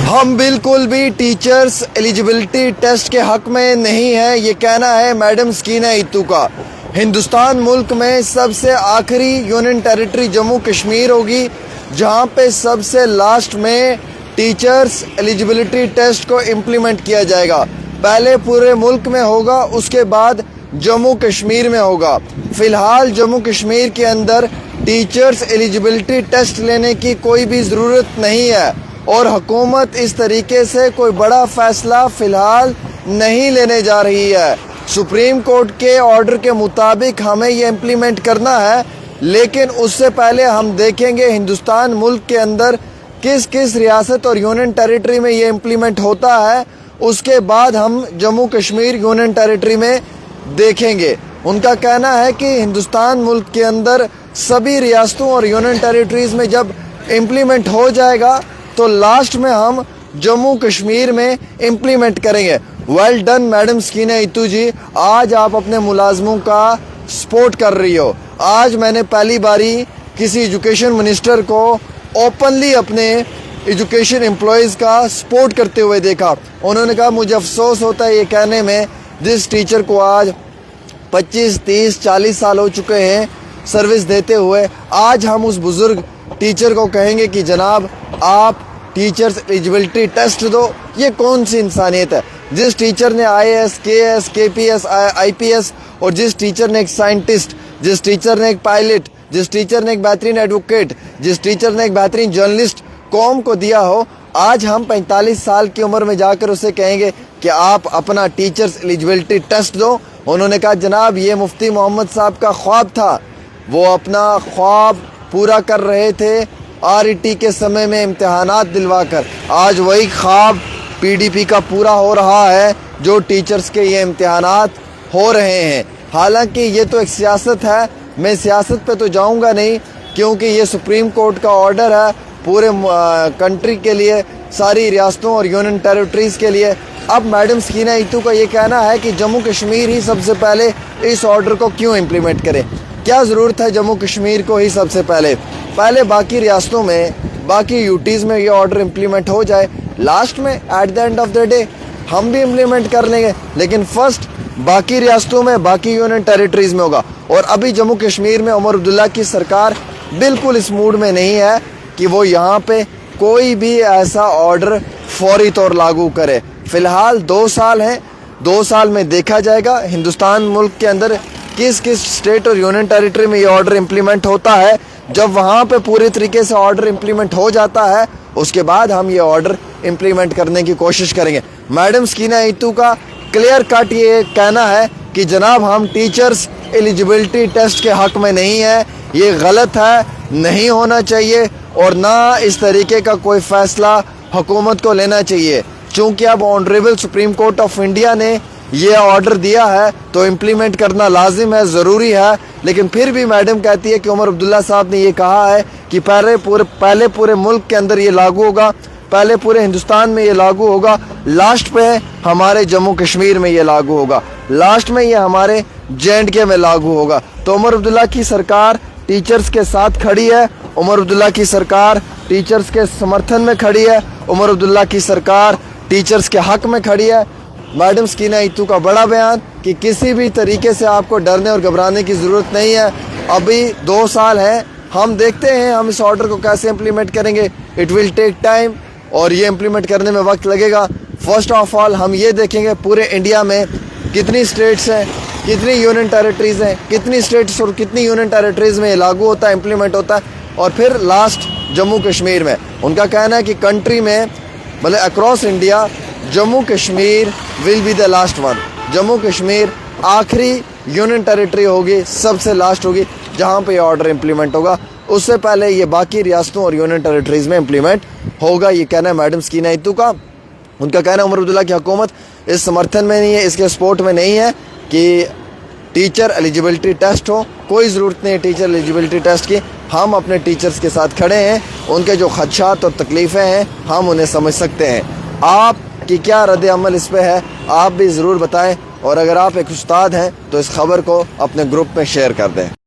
हम बिल्कुल भी टीचर्स एलिजिबिलिटी टेस्ट के हक में नहीं है, ये कहना है मैडम स्कीना इत्तू का। हिंदुस्तान मुल्क में सबसे आखिरी यूनियन टेरिटरी जम्मू कश्मीर होगी, जहां पे सबसे लास्ट में टीचर्स एलिजिबिलिटी टेस्ट को इम्प्लीमेंट किया जाएगा। पहले पूरे मुल्क में होगा, उसके बाद जम्मू कश्मीर में होगा। फ़िलहाल जम्मू कश्मीर के अंदर टीचर्स एलिजिबिलिटी टेस्ट लेने की कोई भी ज़रूरत नहीं है और हुकूमत इस तरीके से कोई बड़ा फ़ैसला फ़िलहाल नहीं लेने जा रही है। सुप्रीम कोर्ट के ऑर्डर के मुताबिक हमें ये इम्प्लीमेंट करना है, लेकिन उससे पहले हम देखेंगे हिंदुस्तान मुल्क के अंदर किस किस रियासत और यूनियन टेरिटरी में ये इम्प्लीमेंट होता है। उसके बाद हम जम्मू कश्मीर यूनियन टेरिटरी में देखेंगे। उनका कहना है कि हिंदुस्तान मुल्क के अंदर सभी रियासतों और यूनियन टेरिटरीज़ में जब इम्प्लीमेंट हो जाएगा तो लास्ट में हम जम्मू कश्मीर में इम्प्लीमेंट करेंगे। वेल डन मैडम स्कीना इत्तू जी, आज आप अपने मुलाजमों का सपोर्ट कर रही हो। आज मैंने पहली बारी किसी एजुकेशन मिनिस्टर को ओपनली अपने एजुकेशन एम्प्लॉयज़ का सपोर्ट करते हुए देखा। उन्होंने कहा मुझे अफसोस होता है ये कहने में, जिस टीचर को आज 25, 30, 40 साल हो चुके हैं सर्विस देते हुए, आज हम उस बुज़ुर्ग टीचर को कहेंगे कि जनाब आप टीचर्स एलिजिबिलिटी टेस्ट दो। ये कौन सी इंसानियत है? जिस टीचर ने IAS, KS, KPS, IPS और जिस टीचर ने एक साइंटिस्ट, जिस टीचर ने एक पायलट, जिस टीचर ने एक बेहतरीन एडवोकेट, जिस टीचर ने एक बेहतरीन जर्नलिस्ट कौम को दिया हो, आज हम 45 साल की उम्र में जाकर उसे कहेंगे कि आप अपना टीचर्स एलिजिबिलिटी टेस्ट दो। उन्होंने कहा जनाब ये मुफ्ती मोहम्मद साहब का ख्वाब था, वो अपना ख्वाब पूरा कर रहे थे RET के समय में इम्तिहानात दिलवाकर। आज वही ख्वाब PDP का पूरा हो रहा है, जो टीचर्स के ये इम्तिहानात हो रहे हैं। हालांकि ये तो एक सियासत है, मैं सियासत पे तो जाऊंगा नहीं, क्योंकि ये सुप्रीम कोर्ट का ऑर्डर है पूरे कंट्री के लिए, सारी रियासतों और यूनियन टेरिटरीज़ के लिए। अब मैडम स्कीना इत्तू का ये कहना है कि जम्मू कश्मीर ही सबसे पहले इस ऑर्डर को क्यों इम्प्लीमेंट करे। क्या ज़रूरत है जम्मू कश्मीर को ही सबसे पहले बाकी रियासतों में, बाकी यूटीज़ में ये ऑर्डर इम्प्लीमेंट हो जाए। लास्ट में at the end of the day हम भी इम्प्लीमेंट कर लेंगे, लेकिन फ़र्स्ट बाकी रियासतों में, बाकी यूनियन टेरिटरीज़ में होगा। और अभी जम्मू कश्मीर में उमर अब्दुल्ला की सरकार बिल्कुल इस मूड में नहीं है कि वो यहाँ पे कोई भी ऐसा ऑर्डर फौरी तौर लागू करे। फ़िलहाल 2 साल हैं, 2 साल में देखा जाएगा हिंदुस्तान मुल्क के अंदर किस किस स्टेट और यूनियन टेरिटरी में ये ऑर्डर इम्प्लीमेंट होता है। जब वहाँ पे पूरे तरीके से ऑर्डर इम्प्लीमेंट हो जाता है, उसके बाद हम ये ऑर्डर इम्प्लीमेंट करने की कोशिश करेंगे। मैडम स्कीना इत्तू का क्लियर कट ये कहना है कि जनाब हम टीचर्स एलिजिबिलिटी टेस्ट के हक में नहीं है, ये गलत है, नहीं होना चाहिए और ना इस तरीके का कोई फ़ैसला हुकूमत को लेना चाहिए। चूँकि अब honourable supreme court of India ने ये ऑर्डर दिया है तो इम्प्लीमेंट करना लाजिम है, ज़रूरी है। लेकिन फिर भी मैडम कहती है कि उमर अब्दुल्ला साहब ने ये कहा है कि पहले पूरे मुल्क के अंदर ये लागू होगा, पहले पूरे हिंदुस्तान में ये लागू होगा, लास्ट पे हमारे जम्मू कश्मीर में ये लागू होगा, लास्ट में ये हमारे JNK में लागू होगा। तो उमर अब्दुल्ला की सरकार टीचर्स के साथ खड़ी है, उमर अब्दुल्ला की सरकार टीचर्स के समर्थन में खड़ी है, उमर अब्दुल्ला की सरकार टीचर्स के हक में खड़ी है। मैडम स्कीना इत्तू का बड़ा बयान कि किसी भी तरीके से आपको डरने और घबराने की ज़रूरत नहीं है। अभी 2 साल हैं, हम देखते हैं हम इस ऑर्डर को कैसे इम्प्लीमेंट करेंगे। इट विल टेक टाइम और ये इम्प्लीमेंट करने में वक्त लगेगा। फर्स्ट ऑफ ऑल हम ये देखेंगे पूरे इंडिया में कितनी स्टेट्स हैं, कितनी यूनियन टेरिटरीज़ हैं, कितनी स्टेट्स और कितनी यूनियन टेरिटरीज़ में ये लागू होता है, इम्प्लीमेंट होता है, और फिर लास्ट जम्मू कश्मीर में। उनका कहना है कि कंट्री में मतलब across India Jammu Kashmir will be the last one. Jammu Kashmir आखिरी यूनियन टेरिटरी होगी, सबसे लास्ट होगी जहाँ पे ये ऑर्डर इम्प्लीमेंट होगा। उससे पहले ये बाकी रियासतों और यूनियन टेरिटरीज़ में इम्प्लीमेंट होगा। ये कहना है मैडम स्कीना इत्तू का। उनका कहना है उमर अब्दुल्ला की हुकूमत इस समर्थन में नहीं है, इसके सपोर्ट में नहीं है कि टीचर एलिजिबिलिटी टेस्ट हो। कोई ज़रूरत नहीं है टीचर एलिजिबिलिटी टेस्ट की। हम अपने टीचर्स के साथ खड़े हैं, उनके जो खदशात और तकलीफ़ें हैं हम उन्हें समझ सकते हैं। आप कि क्या रद्द अमल इस पे है, आप भी ज़रूर बताएं, और अगर आप एक उस्ताद हैं तो इस खबर को अपने ग्रुप में शेयर कर दें।